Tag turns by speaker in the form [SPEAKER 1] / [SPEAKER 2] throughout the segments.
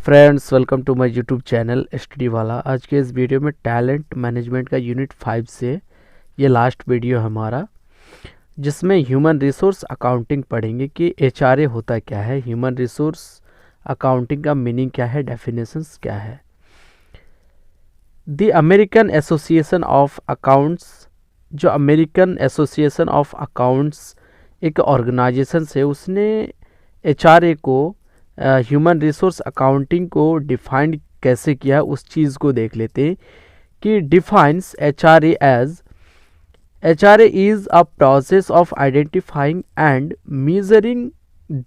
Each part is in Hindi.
[SPEAKER 1] Friends, welcome to my YouTube channel study वाला। आज के इस वीडियो में टैलेंट मैनेजमेंट का यूनिट 5 से ये लास्ट वीडियो हमारा, जिसमें ह्यूमन रिसोर्स अकाउंटिंग पढ़ेंगे कि एचआरए होता क्या है, ह्यूमन रिसोर्स अकाउंटिंग का मीनिंग क्या है, डेफिनेशंस क्या है। The American Association of Accounts, जो अमेरिकन एसोसिएशन ऑफ अकाउंट्स एक ऑर्गेनाइजेशन है, उसने एचआरए को ह्यूमन रिसोर्स अकाउंटिंग को डिफाइन कैसे किया, उस चीज़ को देख लेते हैं कि defines HRA as HRA is a process of identifying and measuring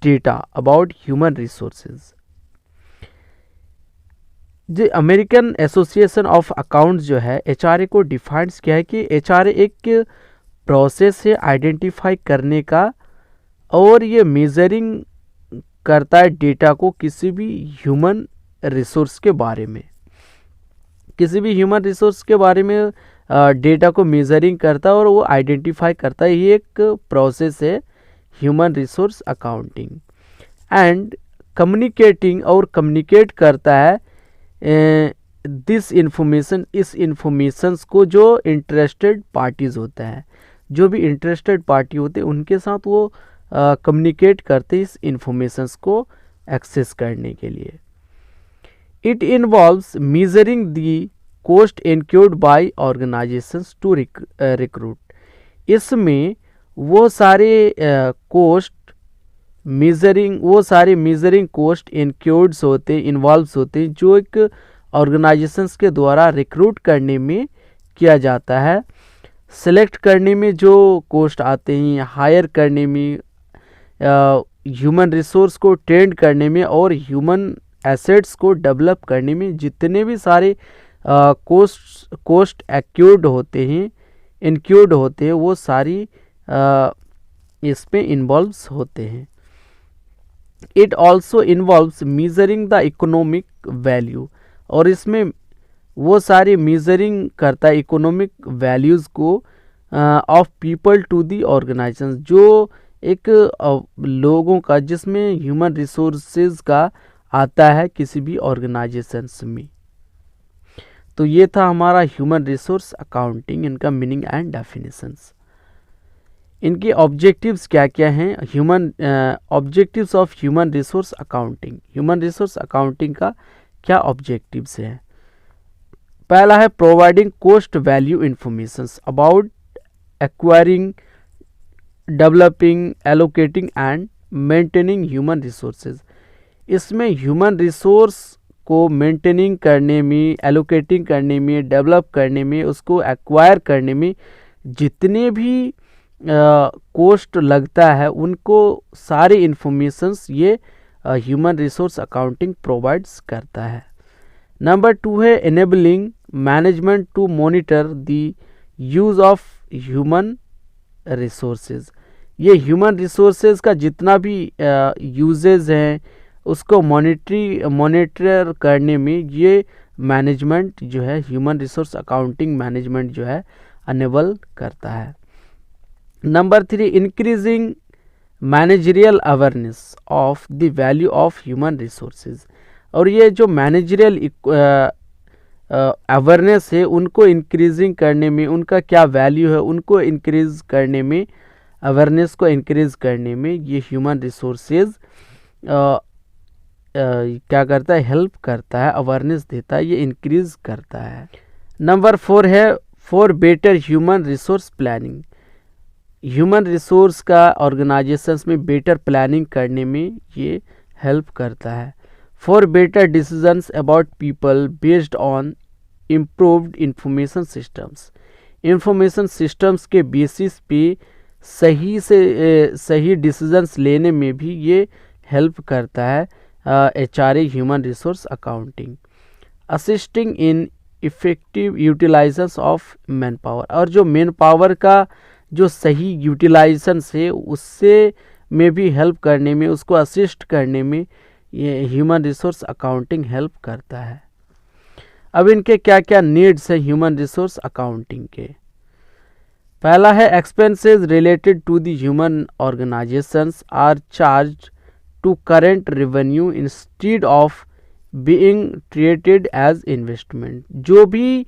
[SPEAKER 1] data about human resources. जो अमेरिकन एसोसिएशन ऑफ अकाउंट्स जो है एचआरए को डिफाइंस किया है कि एचआरए एक प्रोसेस है आइडेंटिफाई करने का, और ये मेजरिंग करता है डेटा को किसी भी ह्यूमन रिसोर्स के बारे में, किसी भी ह्यूमन रिसोर्स के बारे में डेटा को मेजरिंग करता है और वो आइडेंटिफाई करता है। ये एक प्रोसेस है human resource accounting. And communicating, और कम्युनिकेट करता है दिस इंफॉर्मेशन, इस इंफॉर्मेशंस को जो इंटरेस्टेड पार्टीज होता है, जो भी इंटरेस्टेड पार्टी होते हैं उनके साथ वो कम्युनिकेट करते इस इंफॉर्मेशंस को एक्सेस करने के लिए। It involves measuring the cost incurred by organisations to recruit. इसमें वो सारे कॉस्ट मेजरिंग, वो सारे मेजरिंग कॉस्ट इनक्यूर्ड्स होते, इन्वॉल्व्स होते हैं, जो एक ऑर्गेनाइजेशंस के द्वारा रिक्रूट करने में किया जाता है। सेलेक्ट करने में जो कॉस्ट आते हैं, हायर करने में, ह्यूमन रिसोर्स को ट्रेंड करने में, और ह्यूमन एसेट्स को डेवलप करने में जितने भी सारे कॉस्ट एक्यूर्ड होते हैं, इनक्यूर्ड होते हैं, वो सारी इसमें इन्वॉल्व्स होते हैं। It also involves measuring the economic value, और इसमें वो सारी मेजरिंग करता है इकोनॉमिक वैल्यूज़ को of people to the organisation, जो एक लोगों का, जिसमें ह्यूमन रिसोर्सेज का आता है किसी भी ऑर्गेनाइजेशंस में। तो ये था हमारा ह्यूमन रिसोर्स अकाउंटिंग, इनका मीनिंग एंड डेफिनेशंस। इनके ऑब्जेक्टिव्स क्या क्या हैं, human objectives of human resource accounting, human resource accounting का क्या ऑब्जेक्टिव्स हैं। पहला है providing cost value informations about acquiring, developing, allocating and maintaining human resources. इसमें ह्यूमन रिसोर्स को मेंटेनिंग करने में, एलोकेटिंग करने में, डेवलप करने में, उसको एक्वायर करने में जितने भी कॉस्ट लगता है, उनको सारे इंफॉर्मेशंस ये ह्यूमन रिसोर्स अकाउंटिंग प्रोवाइड्स करता है। नंबर 2 है enabling management to monitor the use of human resources. ये ह्यूमन रिसोर्सेज का जितना भी यूजेज हैं, उसको मॉनिटर करने में ये मैनेजमेंट जो है, ह्यूमन रिसोर्स अकाउंटिंग मैनेजमेंट जो है, अनेबल करता है। Number 3 increasing managerial awareness of the value of human resources. और ये जो मैनेजरियल अवेयरनेस है, उनको इंक्रीजिंग करने में, उनका क्या वैल्यू है, उनको इंक्रीज करने में, अवेयरनेस को इंक्रीज करने में ये ह्यूमन रिसोर्सेज क्या करता है, हेल्प करता है, अवेयरनेस देता है, ये इंक्रीज करता है। नंबर 4 है for better human resource planning. Human resource का ऑर्गेनाइजेशंस में बेटर प्लानिंग करने में ये हेल्प करता है। For better decisions about people based on improved information systems. Information systems के बेसिस पे सही डिसीजंस लेने में भी ये हेल्प करता है HRA human resource accounting. Assisting in effective utilisation of man power, और जो मैन पावर का जो सही यूटिलाइजेशन है उससे में भी हेल्प करने में, उसको असिस्ट करने में ये ह्यूमन रिसोर्स अकाउंटिंग हेल्प करता है। अब इनके क्या क्या नीड्स हैं ह्यूमन रिसोर्स अकाउंटिंग के। पहला है expenses related to the human organisations are charged to current revenue instead of being treated as investment. जो भी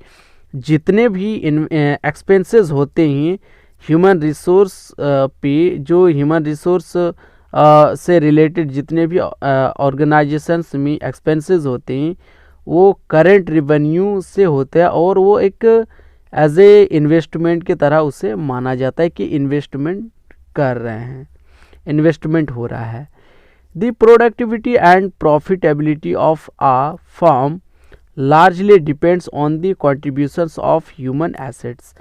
[SPEAKER 1] जितने भी एक्सपेंसेस होते हैं ह्यूमन रिसोर्स पे, जो ह्यूमन रिसोर्स से रिलेटेड जितने भी ऑर्गेनाइजेशंस में एक्सपेंसेस होते हैं वो करंट रेवेन्यू से होते हैं और वो एक एज ए इन्वेस्टमेंट की तरह उसे माना जाता है कि इन्वेस्टमेंट कर रहे हैं, इन्वेस्टमेंट हो रहा है। The productivity and profitability of a firm largely depends on the contributions of human assets.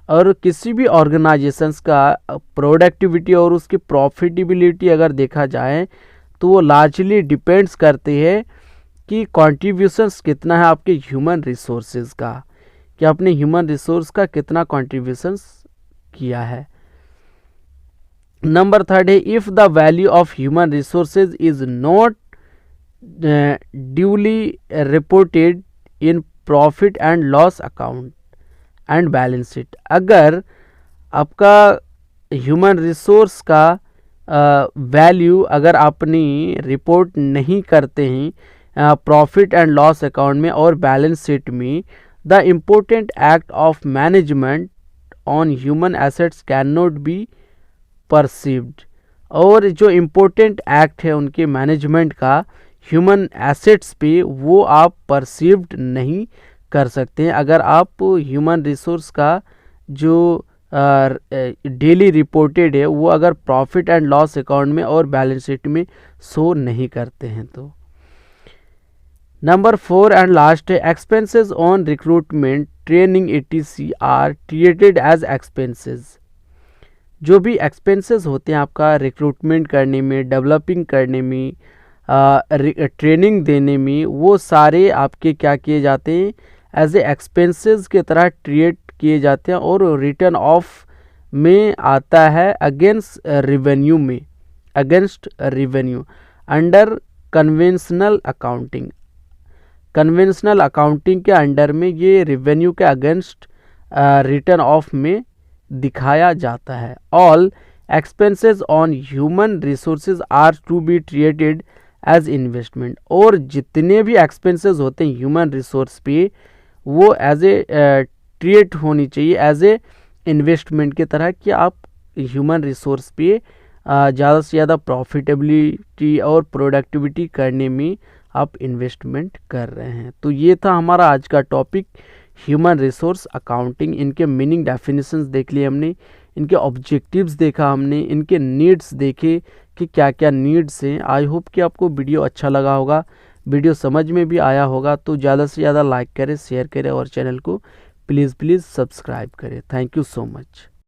[SPEAKER 1] और किसी भी ऑर्गेनाइजेशंस का प्रोडक्टिविटी और उसकी प्रॉफिटेबिलिटी अगर देखा जाए तो वो लार्जली डिपेंड्स करते हैं कि कॉन्ट्रीब्यूशंस कितना है आपके ह्यूमन रिसोर्सेज का, कि आपने ह्यूमन रिसोर्स का कितना कॉन्ट्रीब्यूशंस किया है। नंबर 3 है if the value of human resources is not duly reported in profit and loss account and balance sheet. अगर आपका ह्यूमन रिसोर्स का वैल्यू अगर आपने रिपोर्ट नहीं करते हैं प्रॉफिट एंड लॉस अकाउंट में और बैलेंस शीट में, the important act of management on human assets can not be perceived. और जो इम्पोर्टेंट एक्ट है उनके मैनेजमेंट का ह्यूमन एसेट्स पे वो आप परसीव्ड नहीं कर सकते हैं अगर आप ह्यूमन रिसोर्स का जो डेली रिपोर्टेड है वो अगर प्रॉफिट एंड लॉस अकाउंट में और बैलेंस शीट में शो नहीं करते हैं तो। नंबर 4 एंड लास्ट है expenses on recruitment training etc are treated as expenses. जो भी एक्सपेंसेस होते हैं आपका रिक्रूटमेंट करने में, डेवलपिंग करने में, ट्रेनिंग देने में, वो सारे आपके क्या किए जाते हैं एज ए एक्सपेंसेस की तरह ट्रीट किए जाते हैं और रिटर्न ऑफ में आता है अगेंस्ट रेवेन्यू में, against revenue under conventional accounting. Conventional accounting के अंडर में ये रेवेन्यू के अगेंस्ट रिटर्न ऑफ में दिखाया जाता है। All expenses on human resources are to be treated as investment. और जितने भी एक्सपेंसेस होते हैं ह्यूमन रिसोर्स पे वो एज ए ट्रीट होनी चाहिए एज ए इन्वेस्टमेंट की तरह कि आप ह्यूमन रिसोर्स पे ज़्यादा से ज़्यादा प्रॉफिटेबिलिटी और प्रोडक्टिविटी करने में आप इन्वेस्टमेंट कर रहे हैं। तो ये था हमारा आज का टॉपिक ह्यूमन रिसोर्स अकाउंटिंग। इनके मीनिंग डेफिनेशंस देख लिए हमने, इनके ऑब्जेक्टिव्स देखा हमने, इनके नीड्स देखे कि क्या क्या नीड्स हैं। आई होप कि आपको वीडियो अच्छा लगा होगा, वीडियो समझ में भी आया होगा। तो ज़्यादा से ज़्यादा लाइक करें, शेयर करें और चैनल को प्लीज़ सब्सक्राइब करें। Thank you so much.